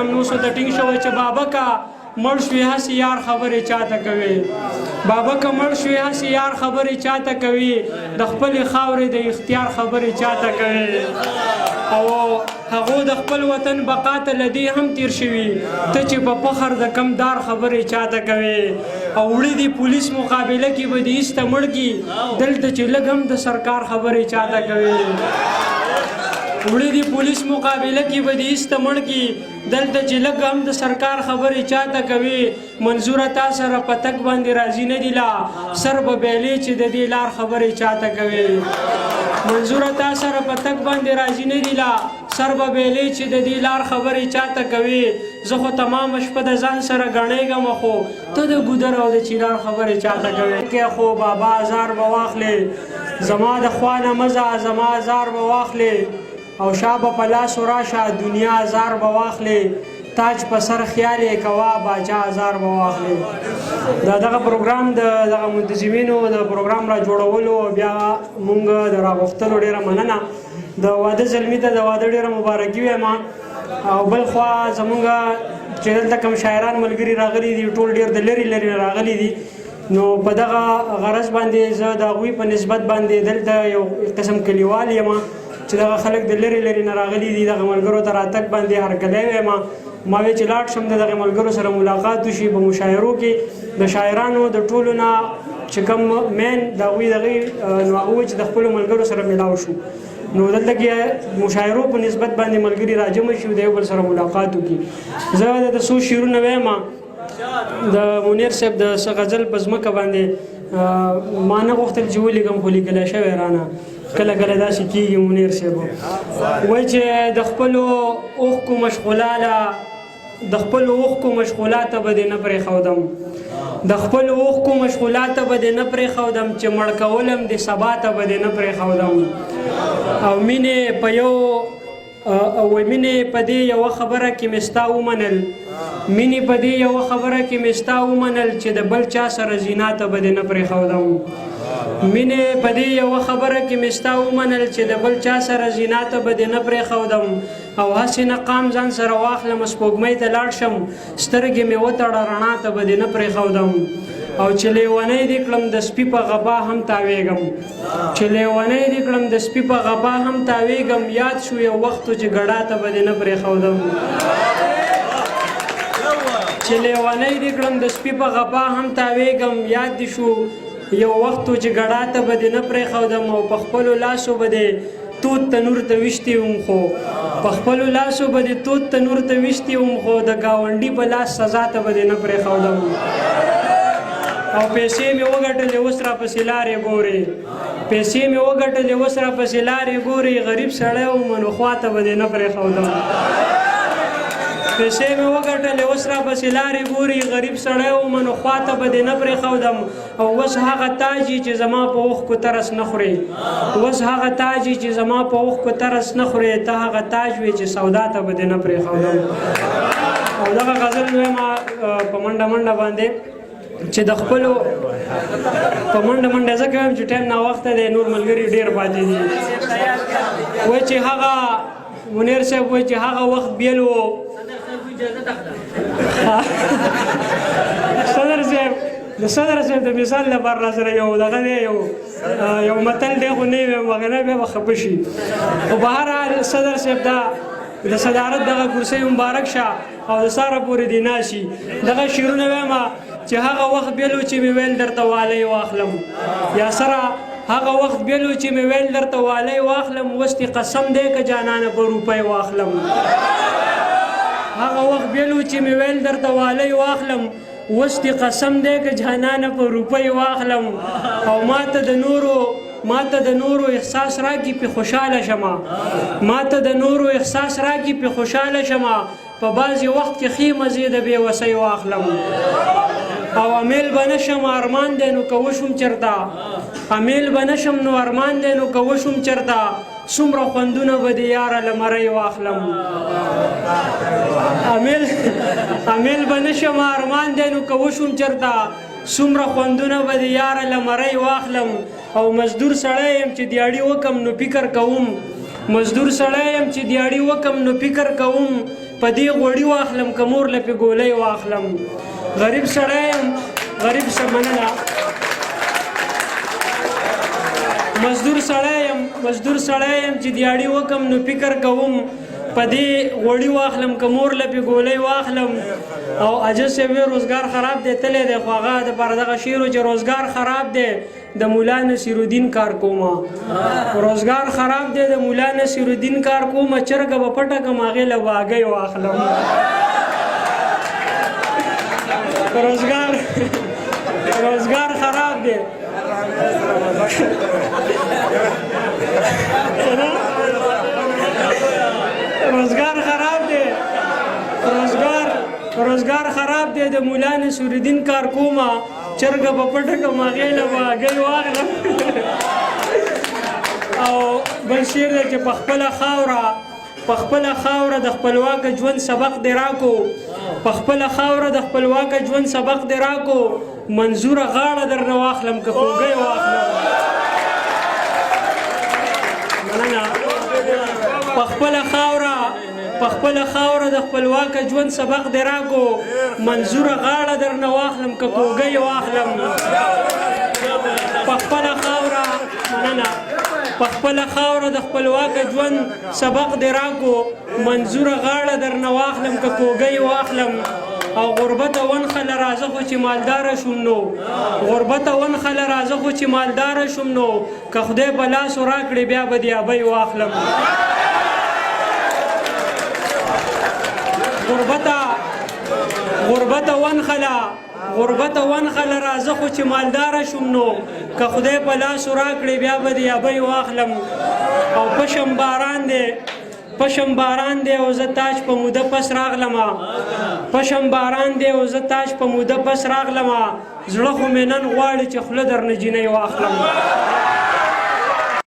هم نو څه د ټینګ شوی چې بابکه مړ شوې هسې یار خبرې چاته کوي بابکه مړ شوې هسې یار خبرې چاته کوي د خپلې خاورې د اختیار خبرې چاته کوي او هغو د خپل وطن بقا ته له دې هم تیر شوي ته چې په فخر د کم دار خبرې چاته کوي او وړي دي پولیس مقابله کې به دې ایسته مړ کي دلته چې لږ هم د سرکار خبرې چاته کوي وړي دي پولیس مقابله کې به دې ایسته مړ کي دلته چې لږ هم د سرکار خبرې چاته کوي منظوره تا سره په تک باندې راضي نه دي لا سر به بیلې چې د دې لار خبرې چاته کوي منظوره تا سره په تک باندې راضي نه دي لا سر به بیلې چې د دې لار خبرې چاته کوي زه خو تمام شپه د ځان سره ګڼېږم خو ته د ګودر او د چینار خبرې چاته کوي کې خو بابا ازار به واخلې زما د خوا نه مزه زما ازار به واخلې او شابه په لاس راشه دنیا ازار به واخلې تاج په سر خیال یې کوه باچا ازار به واخلې دغه پروګرام دغه منتظمینو د پروګرام را جوړولو بیا مونږ د راغوښتلو ډېره مننه د واده زلمي ته د واده ډېره مبارکي وایم او بل خوا زمونږ چې دلته کوم شاعران ملګري راغلي دي ټول ډېر د لرې لرې راغلي دي نو په دغه غرض باندې زه د هغوی په نسبت باندې دلته یو قسم کلیوال یم چې دغه خلک د لرې لرې نه راغلي دي دغه ملګرو ته راتګ باندې هرکلی وایم ما وی چې لاړ شم د دغه ملګرو سره ملاقات وشي په مشاعرو کې د شاعرانو د ټولو نه چې کوم مین د هغوی دغې نو هغه وایي چې د خپلو ملګرو سره میلاو شو نو دلته کې مشاعرو په نسبت باندې ملګري راجمع شي د یو بل سره ملاقات وکړي زه د څو شعرونه وایم د منیر صاحب د څه غزل په ځمکه باندې ما نه غوښتل چې ولیکم خو لیکلی شوی رانه کله کله داسې کېږي منیر صاحب وایي چې د خپلو اوښکو مشغولاله د خپلو اوښکو مشغولاته به دې نه پرېښودم د خپلو اوښکو مشغولاته به دې نه پرېښودم چې مړ کولم د سبا ته به دې نه پرېښودم او مینې په یو مینې په دې یوه خبره کې مې ستا ومنل مینې په دې یوه خبره کې مې ستا ومنل چې د بل چا سره زینا ته به دې نه پرېښودم مینې په دې یوه خبره کې مې ستا ومنل چې د بل چا سره زینا ته به دې نه پرېښودم او هسې نه قام ځان سره واخلم سپوږمۍ ته لاړ شم سترګې مې وتړه رڼا ته به دې نه پرېښودم او چې لیونی دې کړم د سپي په غبا هم تاویږم چې لیونی دې کړم د سپي په غبا هم تاویږم یاد شو یو وخت چې ګډا ته به دې نه پرېښودم چې لیونی دې کړم د سپي په غبا هم تاویږم یاد دې شو یو وخت چې ګډا ته به دې نه پرېښودم او په خپلو لاسو به دې تود تنور ته ویشتې وم خو په خپلو لاسو به دې تود تنور ته ویشتې وم خو د ګاونډي په لاس سزا ته به دې نه پرېښودم او پیسې مې وګټلې اوس راپسې لارې ګورې پیسې مې وګټلې اوس راپسې لارې ګورې غریب سړی وم نو خوا ته به دې نه پرېښودم پیسې مې وګټلې اوس راپسې لارې ګورې غریب سړی وم نو خوا ته به دې نه پرېښودم او اوس هغه تاج چې زما په اوښکو ترس نه خورې اوس هغه تاج چې زما په اوښکو ترس نه خورې ته هغه تاج وې چې سودا ته به دې نه پرېښودم او دغه غزل وایم په منډه منډه باندې چې د خپلو په منډه منډه ځکه وایم چې ټایم ناوخته دی نور ملګري ډېر پاتې دي وایي چې هغه منیر صاحب وایي چې هغه وخت بیل و صدر صاحب د مثال لپاره را سره یو دغه دی یو متل دی خو نه ویم وغیره بیا به خفه شي خو په هر حال صدر صاحب دا د صدارت دغه کرسۍ مبارک شه او د ساره پورې دې ناشي دغه شعرونه وایم چې هغه وخت بیلو چې مې ویل درته والی واخلم یا سره هغه وخت بیلو چې مې ویل درته والی واخلم اوس دې قسم دی که جانانه په روپۍ واخلم هغه وخت بیلو چې مې ویل درته والی واخلم اوس دې قسم دی که جانانه په روپۍ واخلم او ماته د نورو احساس راکړي پې خوشحاله شمه ماته د نورو احساس راکړي پې خوشحاله شمه په بعضې وخت کې ښې مزې د بېوسۍ واخلم او امیل به نشم ارمان دی نو که وشم چېرته امیل به نشم نو ارمان دی نو که وشم چېرته څومره خوندونه به د یاره له مرۍ واخلم امیل به نشم ارمان دی نو که وشم چېرته څومره خوندونه به د یاره له مرۍ واخلم او مزدور سړی یم چې دیاړي وکم نو فکر کوم مزدور سړی یم چې دیاړي وکم نو فکر کوم په دې غوړي واخلم که مور له پې ګولۍ واخلم غریب سړی یم غریب څه مننه مزدور سړی یم چې دیاړي وکم نو فکر کوم په دې غوړي واخلم که مور له پې ګولۍ واخلم او عجز صاحب وی روزګار خراب دی تللی دی خو هغه دپاره دغه شعر و چې روزګار خراب دی د مولا نصیرالدین کار کومه روزګار خراب دی د مولا نصیرالدین کار کومه چرګه به پټه کړم هغې له واګۍ واخلم روزګار خراب دی روزګار خراب دی د مولا نصیرالدین کار کومه چرګه په پټه کړم هغې له واګۍ واخلم او بل شعر دی چې په خپله خاوره د خپلواکه ژوند سبق دې راکو په خپله خاوره د خپلواکه ژوند سبق دې راکو منظوره غاړه درنه واخلم که خوږی واخلم مننه په خپله خاوره د خپلواکه ژوند سبق دې راکو منظوره غاړه درنه واخلم که کوږی واخلم په خپله خاوره د خپلواکه ژوند سبق دې راکو منظوره غاړه درنه واخلم که کوږی واخلم او غربته ونخله راځه خو چې مالداره شوم نو که خدای په لاسو راکړې بیا به دې ابۍ واخلم غربته ونخله راځه خو چې مالداره شوم نو که خدای په لاسو راکړې بیا به دې ابۍ واخلم او پشم باران دی او زه تاج په موده پس راغلمه زړه خو مې نن غواړي چې خوله درنه جینۍ واخلم